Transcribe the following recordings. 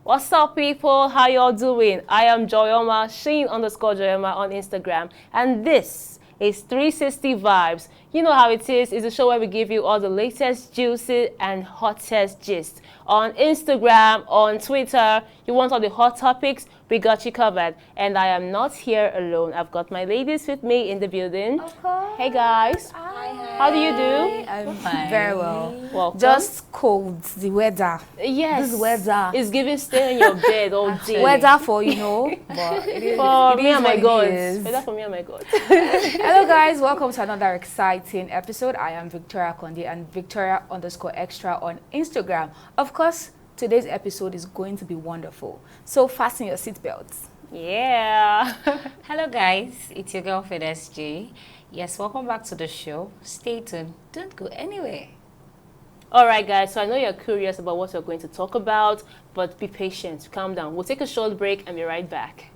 What's up, people? How y'all doing? I am Joyoma, Sheen_Joyoma on Instagram, and this is 360 Vibes. You know how it is. It's a show where we give you all the latest, juicy, and hottest gist. On Instagram, on Twitter, you want all the hot topics, we got you covered. And I am not here alone. I've got my ladies with me in the building. Of course. Hey, guys. Hi. How do you do? I'm fine. Very well. Welcome. Just cold, the weather. Yes. This weather. It's giving stay in your bed all day. Weather for, but For me and my God. is. Weather for me and my God. Hello guys, welcome to another exciting episode. I am Victoria Kondi and Victoria_extra on Instagram. Of course, today's episode is going to be wonderful. So fasten your seatbelts. Yeah. Hello guys, it's your girl Fada SJ. Yes, welcome back to the show. Stay tuned. Don't go anywhere. All right, guys. So I know you're curious about what we're going to talk about, but be patient. Calm down. We'll take a short break and be right back.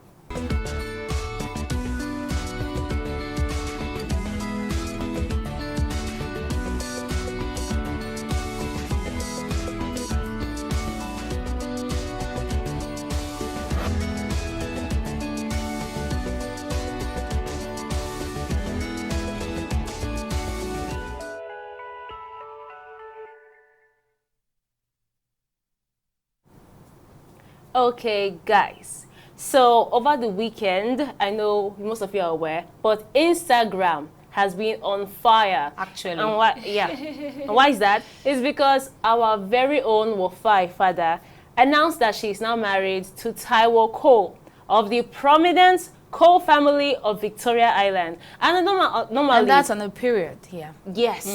Okay, guys. So over the weekend, I know most of you are aware, but Instagram has been on fire. Actually. And why? Yeah. And why is that? It's because our very own Wofia Fada announced that she is now married to Taiwo Cole of the prominent Cole family of Victoria Island. And normally, And that's on a period here. yes,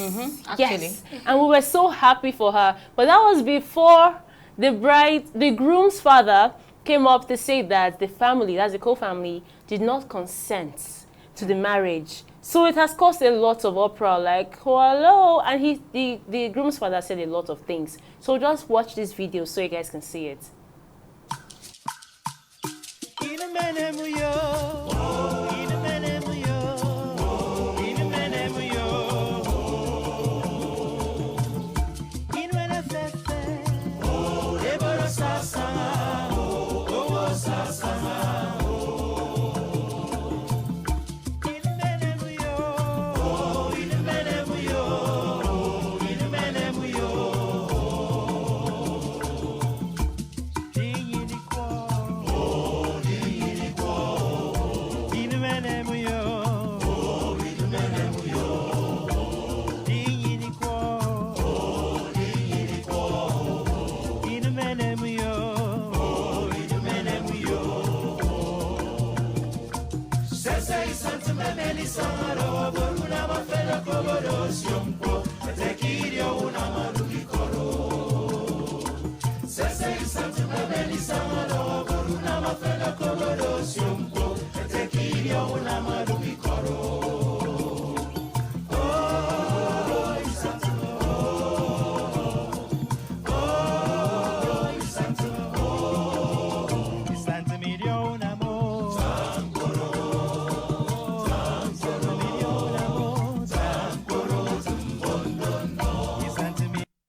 actually. yes. And we were so happy for her. But that was before the groom's father came up to say that the family, that's the Cole family, did not consent to the marriage. So it has caused a lot of uproar, like, oh, hello. And the groom's father said a lot of things. So just watch this video so you guys can see it.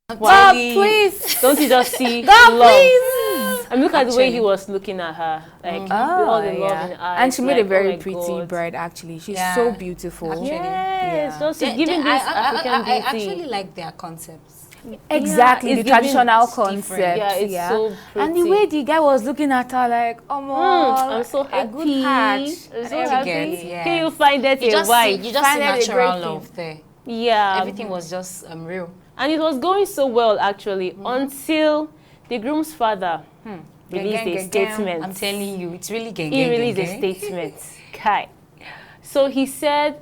God, please. Don't you just see God, love? please. And look at the way Actually. he was looking at her, like with Oh, all the love yeah. in her eyes. And she made like, a very oh my pretty God. bride, actually. She's Yeah. so beautiful. Actually. Yes, Yeah. just giving this African I beauty. actually like their concepts. Exactly, Yeah, the it's giving- traditional it's different. concept. Yeah, it's so And the pretty. way the guy was looking at her, like, oh, I'm so a happy. good catch. I'm so I happy. get, yeah. Can you find that You a just see, wife? you just see Find out a natural great love there. Yeah. Everything was just real. And it was going so well, actually, until the groom's father released a statement. I'm telling you, it's really gang. He released a statement. Kai. So he said,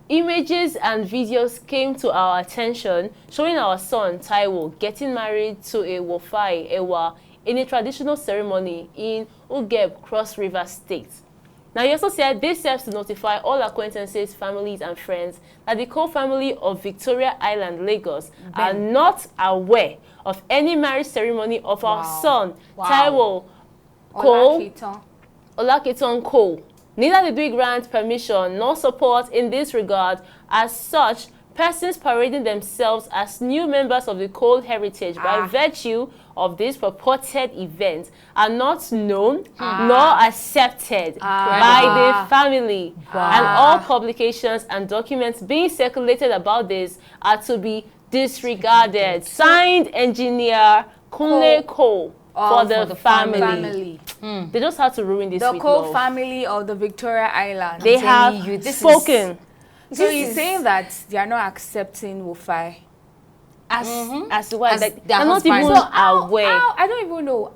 images and videos came to our attention showing our son Taiwo getting married to a Wofia Ewa in a traditional ceremony in Ugeb, Cross River State. Now, he also said this serves to notify all acquaintances, families, and friends that the Cole family of Victoria Island, Lagos, are not aware of any marriage ceremony of our son, Taiwo Cole, Olakiton Cole. Neither did we grant permission nor support in this regard. As such, persons parading themselves as new members of the Cold heritage by virtue of this purported event are not known nor accepted by the family. And all publications and documents being circulated about this are to be disregarded. Signed, Engineer Kunle Cole. For the family. They just have to ruin this The with Cole love. family of the Victoria Island. They have spoken. So you're saying that they are not accepting Wofia? As well, As like, their they're not even husband. aware. I don't even know.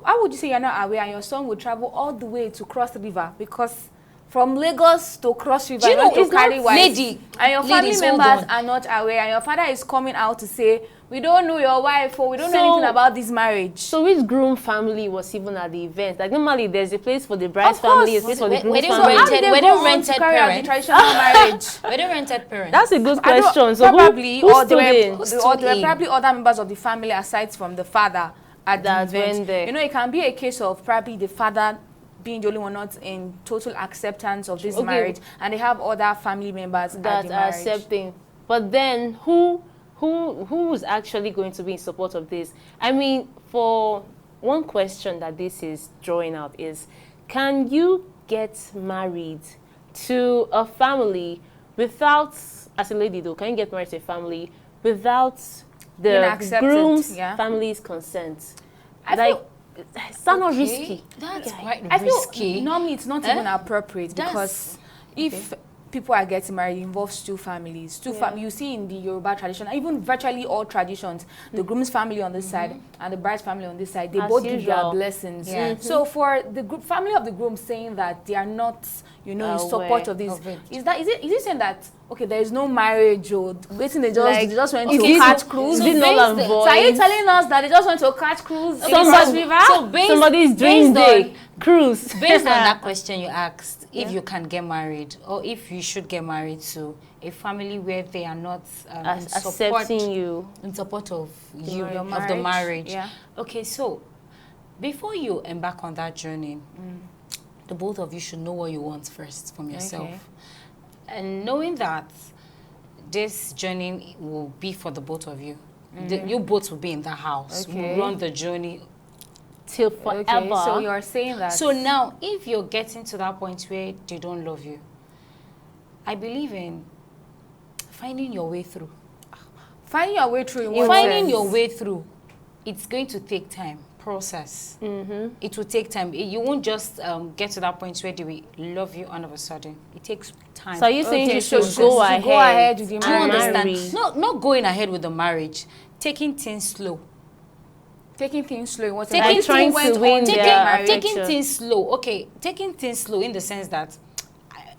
How would you say you're not aware and your son will travel all the way to cross the river? Because from Lagos to cross river, Do you know, to it's carry not- wife, lady, and your family ladies, hold members on. are not aware, and your father is coming out to say, we don't know your wife, or we don't know anything about this marriage. So which groom family was even at the event? Like normally there's a place for the bride's Of course. family, a place for the Were groom's they family. How did they Were go they on to rented carry out the parents? traditional marriage? Were they rented parents? That's a good I don't- question. So probably, who or stood in? there were probably other members of the family aside from the father at the That event. went there. You know, it can be a case of probably the father being the only one not in total acceptance of this Okay. marriage, and they have other family members at That the are marriage. accepting. But then who's actually going to be in support of this? I mean, for one question that this is drawing out is, can you get married to a family without, as a lady though, can you get married to a family without Being the accepted, groom's yeah. family's consent? I Like, feel- is that not risky? That's quite I feel risky. normally it's not even appropriate That's- because if people are getting married, it involves two families. You see in the Yoruba tradition, even virtually all traditions, the groom's family on this side and the bride's family on this side, they As both give their usual. blessings. Yeah. So for the family of the groom saying that they are not, you know, in support of this, of it. is it saying that okay, there is no marriage or waiting they Like, just went is to it- catch cruise? is it null and based- void? So are you telling us that they just went to catch cruise? in Somebody- Cross River? So based, Somebody's dream based day on- cruise. Based on that question you asked, if you can get married or if you should get married to a family where they are not in support, Accepting you. in support of you, Your of the marriage. Yeah. Okay, so before you embark on that journey, the both of you should know what you want first from yourself. Okay. And knowing that this journey will be for the both of you. You both will be in the house. Okay. We'll run the journey. Till forever. Okay, so you're saying that. So now, if you're getting to that point where they don't love you, I believe in finding your way through. finding your way through in what Finding sense? your way through, it's going to take time, process. It will take time. You won't just get to that point where they will love you all of a sudden. It takes time. So are you saying Okay, you so should you go should ahead? go ahead with the Do you and understand? marry? Not going ahead with the marriage, taking things slow. Taking things slow in what Taking sense? Like trying Went to win on their get affection. taking things slow. Okay, taking things slow in the sense that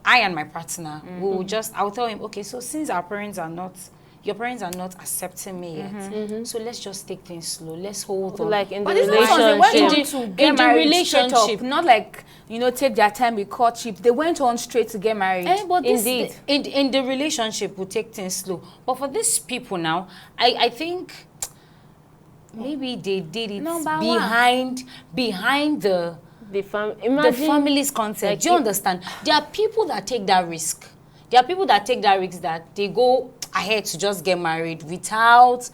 I and my partner will just, I'll tell him, okay, so since our parents are not, your parents are not accepting me yet, so let's just take things slow. Let's hold on. Like in the But these ones, they went on relationship. to In get the married straight up. relationship. Not like, you know, take their time with courtship. They went on straight to get married. But this, Indeed. in the relationship, we'll take things slow. But for these people now, I think maybe they did it Number one. behind the Imagine family's consent. like Do you it- understand? There are people that take that risk. There are people that take that risk that they go ahead to just get married without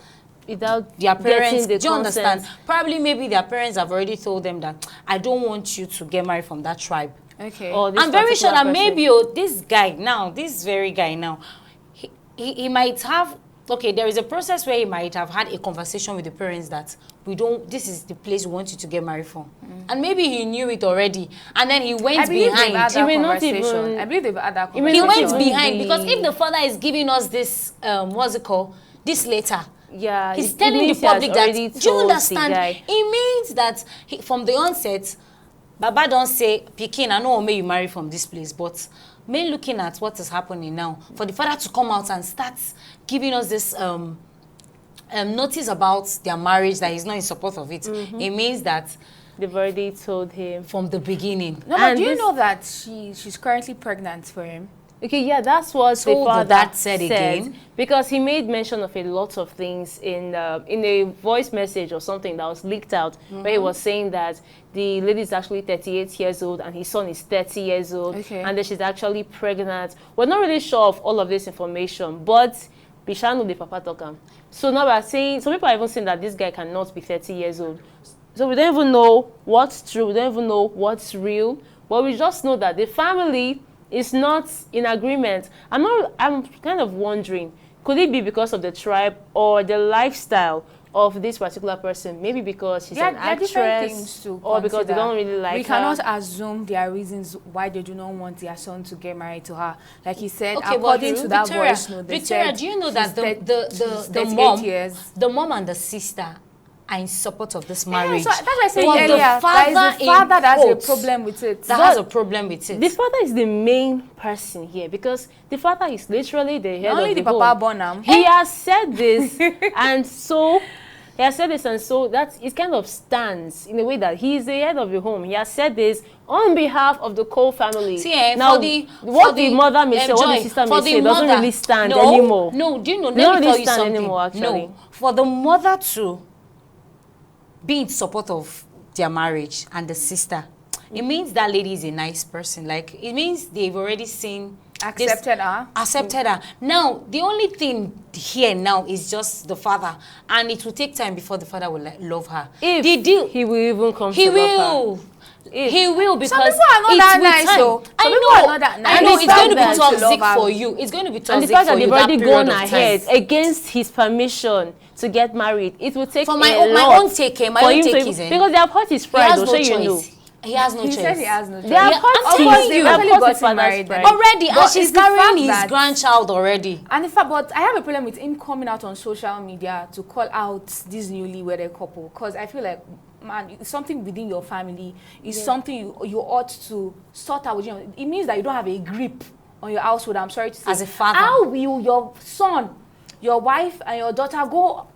without their parents. getting the Do you understand? consent. Probably maybe their parents have already told them that I don't want you to get married from that tribe. Okay. Or this I'm very sure that particular person. maybe this guy now, this very guy now, he might have, okay, there is a process where he might have had a conversation with the parents that this is the place we want you to get married from. And maybe he knew it already. And then he went I believe they've had behind. that may not conversation. even- I believe they've had that He may He not conversation. went even behind be- because if the father is giving us this, what's it called, this letter, Yeah, he's it telling the means he has public that, already do you told the understand? guy. It means that from the onset, Baba don't say, Pikin, I know may you marry from this place, but me looking at what is happening now, for the father to come out and start giving us this notice about their marriage, that he's not in support of it, it means that They've already told him. from the beginning. No, but And do you this- know that she's currently pregnant for him? Okay, yeah, that's what So the father that said again? because he made mention of a lot of things in a voice message or something that was leaked out, where he was saying that the lady is actually 38 years old and his son is 30 years old, and that she's actually pregnant. We're not really sure of all of this information, but Bishanu the Papa Tokam. So now we're saying, some people are even saying that this guy cannot be 30 years old. So we don't even know what's true, we don't even know what's real, but we just know that the family is not in agreement. I'm kind of wondering, could it be because of the tribe or the lifestyle of this particular person? Maybe because she's an actress, or because they don't really like her. We cannot assume there are reasons why they do not want their son to get married to her. Like he said, according to that voice note, Victoria, do you know that the mom and the sister are in support of this marriage? Yeah, so that's why I said earlier, the father that has a problem with it. That has a problem with it. The father is the main person here because the father is literally the head of the Papa Bonham. He has said this, and so he has said this, and so that it kind of stands in a way that he is the head of the home. He has said this on behalf of the Cole family. See, now, what the mother may say, what the sister may say, doesn't really stand anymore. No, do you know? Let me tell you something. Anymore, actually. No, for the mother to be in support of their marriage and the sister, it means that lady is a nice person. Like, it means they've already seen accepted her. Now the only thing here now is just the father, and it will take time before the father will love her. If he will even come he to will love her. He will, because some people are not that nice, though. I know it's going to be toxic for you. It's going to be toxic for you. And the fact that they've already gone ahead against his permission to get married, it will take my own take is because they have hurt his pride. He has no choice. He said he has no choice. They have got married already, and she's carrying his grandchild already. And in fact, but I have a problem with him coming out on social media to call out this newly wedded couple, because I feel like, man, it's something within your family. It's something you ought to sort out. It means that you don't have a grip on your household. I'm sorry to say. As a father, how will your son, your wife, and your daughter travel all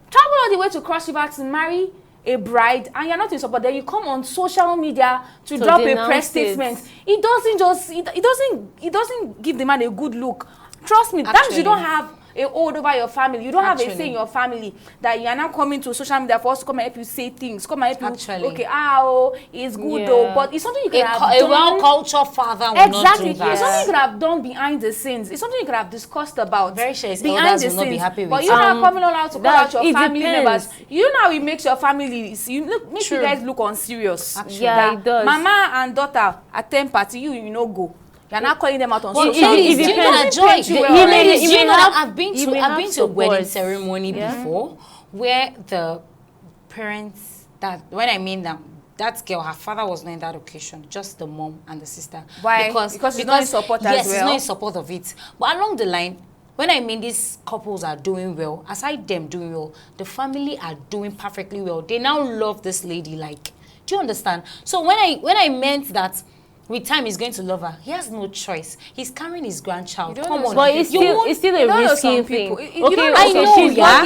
the way to Cross River to marry a bride, and you're not in support? Then you come on social media to drop a press statement. It doesn't give the man a good look. Trust me, that means you don't have a hold over your family. You don't have a say in your family, that you are now coming to social media for us to come and help you say things, come and help you. Okay, it's good though, but it's something you can have done. A well-cultured father will not do that. It's something you could have done behind the scenes. It's something you could have discussed about. Very sure his elders will not be happy with. But you're not coming all out to call out your family members. You know, it makes your family, makes you guys look unserious. Yeah, it does. Mama and daughter attend party, you know go. You're not calling them out on social media. I've been to a wedding ceremony before where the parents, when I mean that girl, her father was not in that occasion, just the mom and the sister. Why? Because he's not in support as well? Yes, he's not in support of it. But along the line, when I mean these couples are doing well, aside them doing well, the family are doing perfectly well. They now love this lady. Like, do you understand? So when I meant that with time he's going to love her, he has no choice. He's carrying his grandchild. Come on, but it's still a risky thing.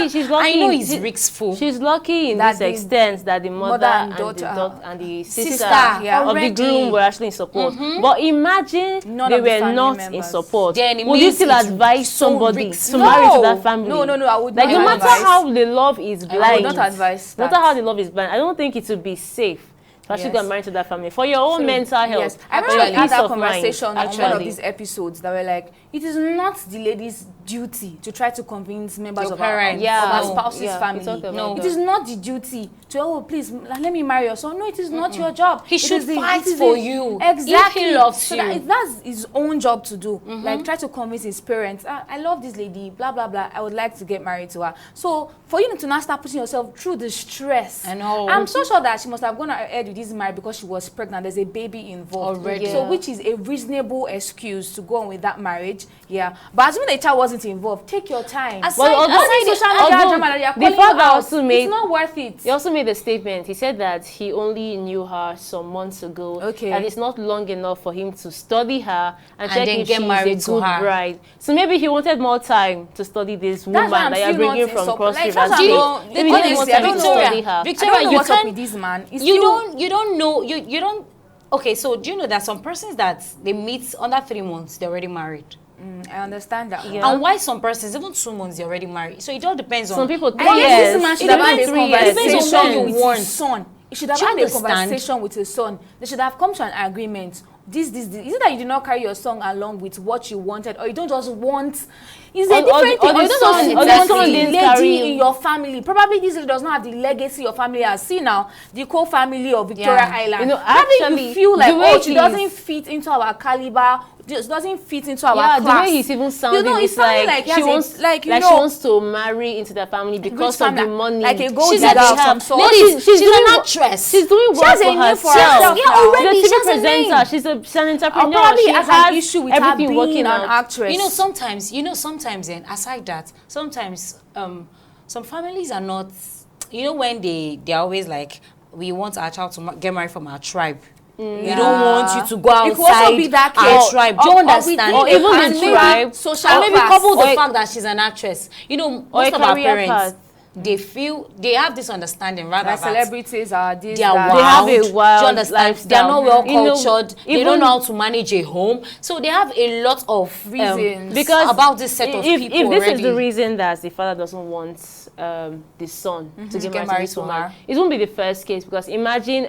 She's lucky. I know it's riskful. She's lucky in this extent that the mother and the sister of the groom were actually in support. But imagine they were not in support. Would you still advise somebody to marry to that family? No, I would not. Like, no matter how the love is blind, I would not advise that. No matter how the love is blind, I don't think it would be safe to actually get married to that family for your own mental health. Yes, I remember we had that conversation on one of these episodes that were like, it is not the lady's duty to try to convince members of our spouse's family. No, it is not the duty to, please let me marry your son. No, it is not your job. He should fight for you. Exactly. If he loves you. That's his own job to do. Like, try to convince his parents. I love this lady. Blah blah blah. I would like to get married to her. So for you to now start putting yourself through the stress, I'm so sure that she must have gone ahead with this marriage because she was pregnant. There's a baby involved already. So which is a reasonable excuse to go on with that marriage. Yeah, but assuming the child wasn't involved, take your time. It's not worth it. He also made a statement. He said that he only knew her some months ago. Okay. And it's not long enough for him to study her and check if she's a good bride. So maybe he wanted more time to study this woman that you're bringing from Cross River. Maybe he wanted time to study her. Victoria, you can't with this man. You don't know. You don't. Okay, so do you know that some persons that they meet under 3 months, they're already married? I understand that. Yeah. And why some persons, even 2 months, they're already married. So it all depends on... Some people I guess this man should have had a 3 years. conversation Depends on what you with want. his son. He should have Do you had a understand? conversation with his son. They should have come to an agreement. This. Is it that you did not carry your son along with what you wanted, or you don't just want? It's a different thing. Or you don't just want a lady in your family. Probably this lady does not have the legacy your family has. See now, the core family of Victoria Island. You know, Probably actually, you feel like, the way oh, she doesn't fit into our caliber. Just doesn't fit into our class. The way he's even sounding, it's like she wants, she wants to marry into the family because of the money. Like a gold She's digger of some sort. She's an actress. She's doing work for herself. Yeah, already. She's a TV presenter. She's an entrepreneur. Or probably she has has an issue with everything her working being an out. actress. You know, sometimes then, aside that, sometimes some families are not, when they're always like, we want our child to get married from our tribe. We don't want you to go outside our tribe. Do you understand? Or even the tribe. And maybe couple the fact that she's an actress. Most of our parents, they feel they have this understanding rather that celebrities are this. They are wild. They have a wild. Do you understand? They are not well cultured. They don't know how to manage a home. So they have a lot of reasons because about this set of people. If this already. is the reason that the father doesn't want the son to get married to her, it won't be the first case, because imagine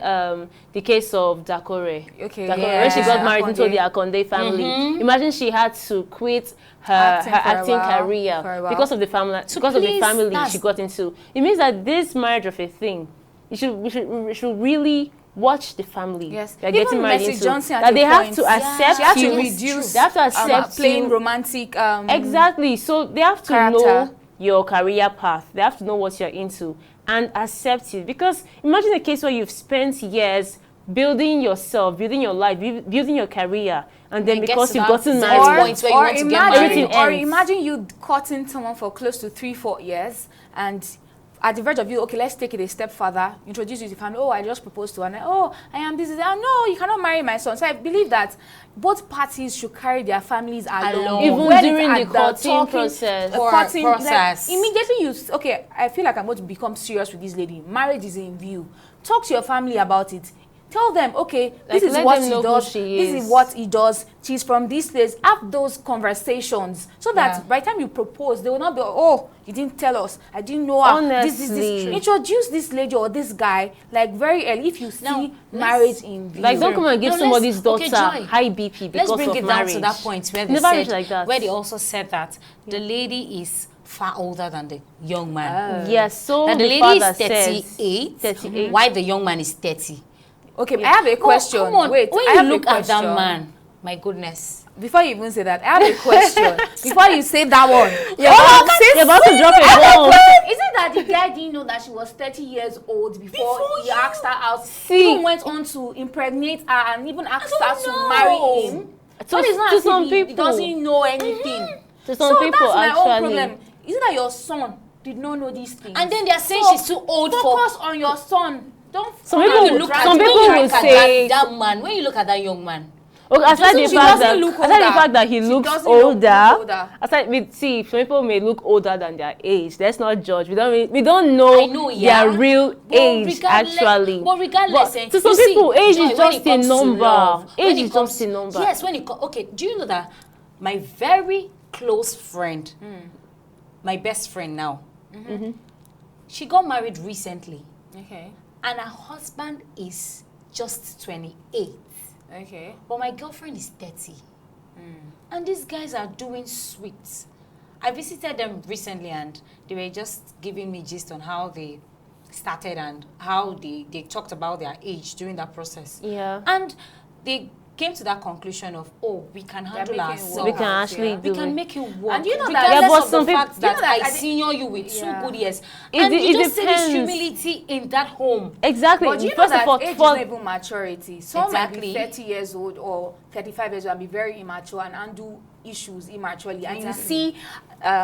the case of Dakore. Okay. When she got married into the Akonde family. Imagine she had to quit her acting career because of the family, she got into. It means that this marriage of a thing, we should really watch the family. Yes, they're getting married Mercy into. Johnson that they have to accept. She has to reduce. They have to accept playing romantic. Exactly. So they have to character. know your career path. They have to know what you're into and accept it. Because imagine a case where you've spent years building yourself, building your life, building your career, and then because you've gotten married, or imagine you cutting someone for close to 3-4 years, and at the verge of you, okay, let's take it a step further, introduce you to family. Oh, I just proposed to her, and I am this. No, you cannot marry my son. So I believe that both parties should carry their families along, even during the courting process. Immediately I feel like I'm going to become serious with this lady. Marriage is in view. Talk to your family about it. Tell them, okay, this is what she does. This is what he does. She's from this place. Have those conversations so that by the time you propose, they will not be, oh, you didn't tell us. I didn't know her. Honestly. Introduce this lady or this guy like very early if you see marriage in view. Like, don't come and give somebody's daughter high BP because of marriage. Let's bring it down to that point where they also said that the lady is far older than the young man. Yes, so that the lady is 38, while the young man is 30. Okay, I have a question. Come on. Wait, when you look at that man, my goodness. Before you even say that, I have a question. Before you say that one, you're about to drop a bomb. Is it that the guy didn't know that she was 30 years old before he asked her out? See, he went on to impregnate her and even asked her to marry him. So it's not to some people, he doesn't know anything. To some people, that's my actually. own problem. Is it that your son did not know these things? And then they are saying she's too old for. Focus on your son. Some people will say that man. When you look at that young man, okay, aside the fact that he looks older, some people may look older than their age. Let's not judge. We don't know their real age actually. But regardless, to some people, age is just a number. Age is just a number. Yes, okay. Do you know that my very close friend, my best friend now, she got married recently. Okay. And her husband is just 28. Okay. But my girlfriend is 30. And these guys are doing sweet. I visited them recently and they were just giving me gist on how they started and how they talked about their age during that process. Yeah. And they came to that conclusion of, we can handle ourselves. We can actually do We can make it work. And you know regardless of the fact that I senior you with 2 good years. And you just see this humility in that home. Exactly. But you know that age is not even maturity. Some might be 30 years old or 35 years old and be very immature and undo issues immaturely. And you see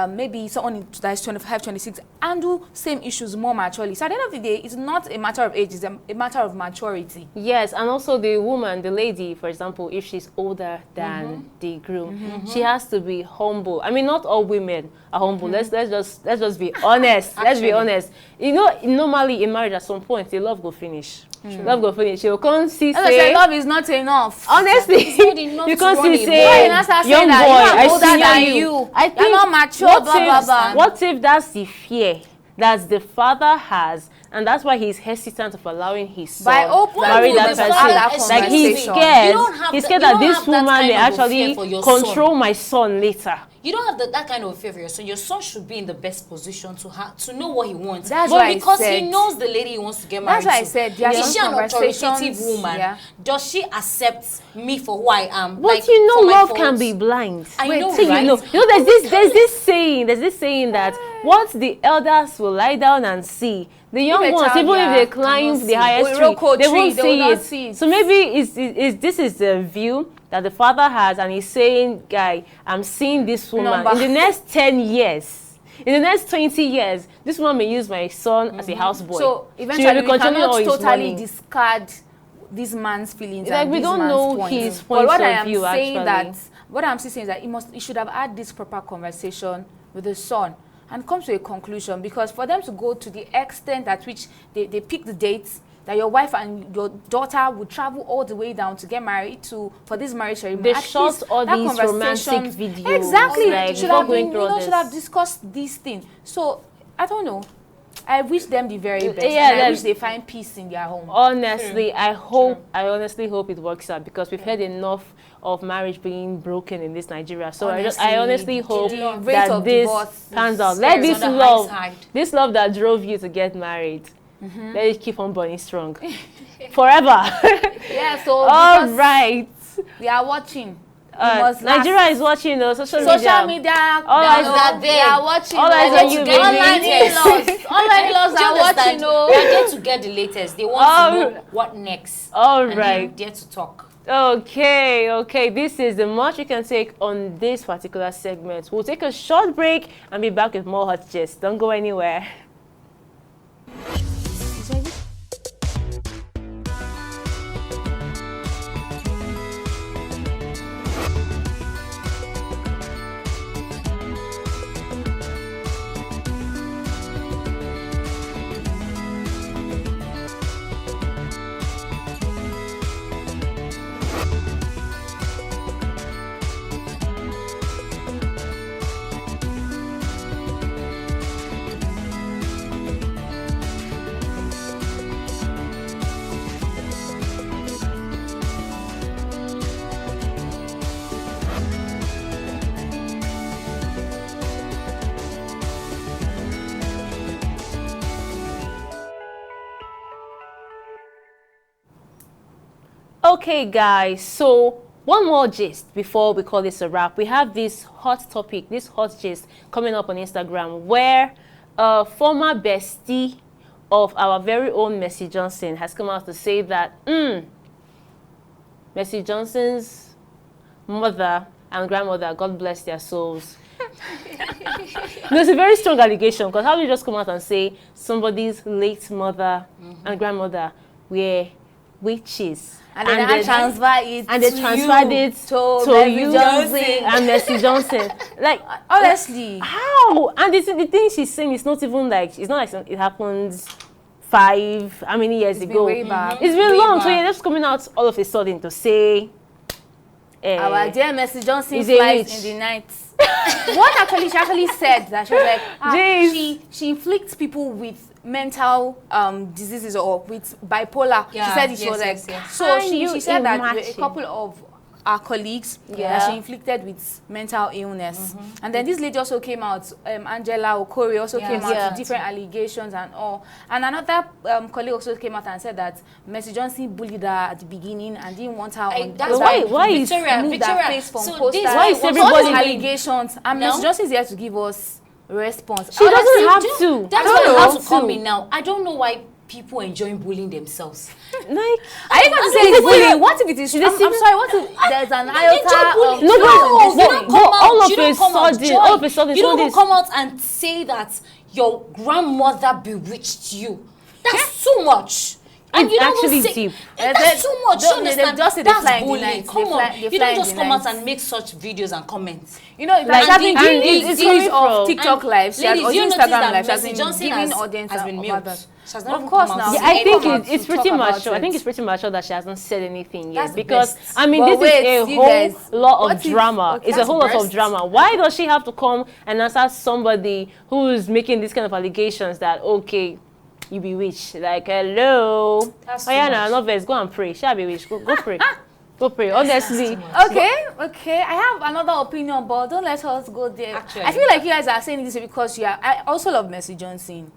maybe someone that is 25, 26 undo same issues more maturely. So at the end of the day, it's not a matter of age, it's a matter of maturity. Yes, and also the woman, the lady, for example, if she's older than the groom, she has to be humble. I mean, not all women are humble. Let's just be honest. Let's be honest. You know, normally in marriage at some point, the love will finish. Love go finish. She will come see As I say said, love is not enough. honestly, It's not enough you to can't run see a say Why you not start young saying boy, that? I You are older see than you. you. I You're think not mature, what blah, blah, if, blah. what if that's the fear that the father has, and that's why he's hesitant of allowing his son But I hope marry that that we will have that person. Like he's conversation. scared. You don't have He's that- scared you that don't this have that woman kind may of a actually fear for your son. control my son later. You don't have that kind of fear for your son. Your son should be in the best position to know what he wants. That's but why I because said- he knows the lady he wants to get married That's why I to. said there are Is she some an authoritative conversations, woman? yeah. Does she accept me for who I am? But like, you know, for my love faults? can be blind. I Wait, know, So right? you know, there's this saying that what the elders will lie down and see, the young a ones, child, even yeah, if they climb cannot the see. highest Iroko tree, they tree, won't they will see not it. see it. So maybe this is the view that the father has, and he's saying, guy, I'm seeing this woman Number. in the next 10 years. In the next 20 years, this woman may use my son as a houseboy. So She eventually may we be controlling all cannot his totally money. discard this man's feelings Like, and we this don't man's know points. his But points what I of am view, saying actually. what I'm saying is that he should have had this proper conversation with the son and come to a conclusion, because for them to go to the extent at which they pick the dates that your wife and your daughter would travel all the way down to get married for this marriage ceremony. They At shot least all that these conversation- romantic videos, Exactly. like, should before have going been, through all should this. have discussed these things. So I don't know. I wish them the very best. Yeah, and I that- wish they find peace in their home. Honestly, I honestly hope it works out, because we've heard enough of marriage being broken in this Nigeria. So I honestly hope the rate that of this divorce pans out. is Let on this the high love, side. this love that drove you to get married, let it keep on burning strong forever. Yeah, so All because right. we are watching. We must Nigeria is watching social social media. media. All eyes are they there. are watching. All eyes oh. on you, The online baby. in-laws. Online in-laws Do you are understand? watching. Oh. They're there to get the latest. They want to know what next. All And right. they're there to talk. Okay. This is the much we can take on this particular segment. We'll take a short break and be back with more hot gist. Don't go anywhere. Okay, guys, so one more gist before we call this a wrap. We have this hot topic, this hot gist coming up on Instagram, where a former bestie of our very own Mercy Johnson has come out to say that Mercy Johnson's mother and grandmother, God bless their souls. It's a very strong allegation, because how do you just come out and say somebody's late mother and grandmother were witches? And then I transfer it and they to transferred you, it to to Mercy you Johnson. and Mercy Johnson. Like, Honestly. how? And the thing she's saying is not even like, it's not like it happens how many years It's been ago? way back. It's been Way long. So back. you're just coming out all of a sudden to say, Our dear Mercy Johnson Is a flies witch. in the night. What she actually said that she was like, Jeez. she inflicts people with mental diseases or with bipolar. Yeah, She said it, she yes, was like, yes, yes. so Can she you said that imagine? a couple of our colleagues Yeah. that she inflicted with mental illness. And then this lady also came out, Angela Okori also Yeah. came out Yeah. with different allegations and all. And another colleague also came out and said that Mercy Johnson bullied her at the beginning and didn't want her on That's why is remove that face from so posters. this Why is All everybody- these allegations? And No? Mercy Johnson is here to give us a response. She doesn't have do- to. That's I why don't I have know. to come in now. I don't know why people enjoy bullying themselves. Like, Are you going to I say don't it's know bullying? What if it is? I'm secret- sorry. What if there's an enjoy iota bullying. of No, truth in but this You thing? don't come out. all of You don't a come out, sudden- Joy. all of a sudden, You don't somebody's- come out and say that your grandmother bewitched you. That's too much. And It's you don't actually say, deep. That's too much. You understand? just say they That's fly in the bullying. night. Come They fly- on. they You fly don't in just the come out night. and make such videos and comments. You know, Like, she has been and giving it's series coming of from- TikTok lives. She has Ladies, also you notice Instagram that lives. She has Mercy been Johnson giving audience has been of mute. others. She has not Of even course come now. out Yeah, to I say think anything. it's to pretty talk about mature. I it. think it's pretty mature that she hasn't said anything yet. That's the Because, best. I mean, But this wait, is a you whole guys, lot what of if- drama. okay, It's a that's whole lot of breast. drama. Why does she have to come and answer somebody who's making these kind of allegations that, okay, you be witch? Like, hello. That's Oh, too yeah, much. no, vex. Go and pray. Shall be witch. Go pray. Go pray. Honestly. Okay. I have another opinion, but don't let us go there. Actually. I feel like you guys are saying this because I also love Mercy Johnson.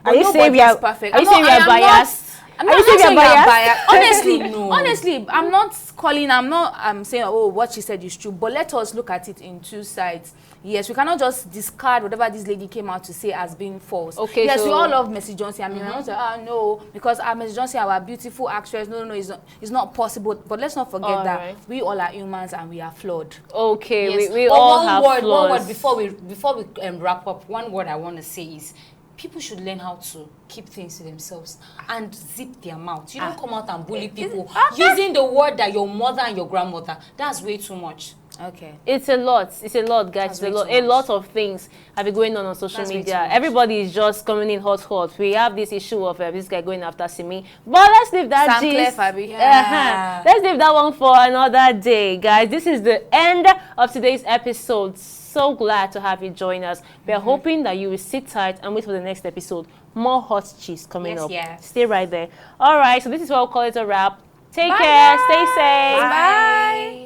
Are you saying Nobody we are is perfect. Are you I'm saying we not- are I am biased? I'm Are not you saying saying we are you are biased? Honestly, No. honestly, I'm not calling. I'm saying, oh, what she said is true. But let us look at it in two sides. Yes, we cannot just discard whatever this lady came out to say as being false. Okay, yes, so- we all love Mercy Johnson. I mean, I don't say, no, because Mercy Johnson, our beautiful actress. No, it's not possible. But let's not forget All that right. we all are humans and we are flawed. Okay, Yes. we But all one have word, flaws. One word before we wrap up. One word I want to say is, people should learn how to keep things to themselves and zip their mouth. You don't come out and bully people using the word that your mother and your grandmother. That's way too much. Okay. It's a lot, guys. That's It's way a lot. too A much. lot of things have been going on social That's way media. too much. Everybody is just coming in hot. We have this issue of this guy going after Simi. But let's leave that Sam gist. Clare, Fabi. Yeah. Let's leave that one for another day, guys. This is the end of today's episode. So glad to have you join us. We are hoping that you will sit tight and wait for the next episode. More hot cheese coming up. Yes. Stay right there. All right. So this is what we'll call it a wrap. Take Bye, care. guys. Stay safe. Bye.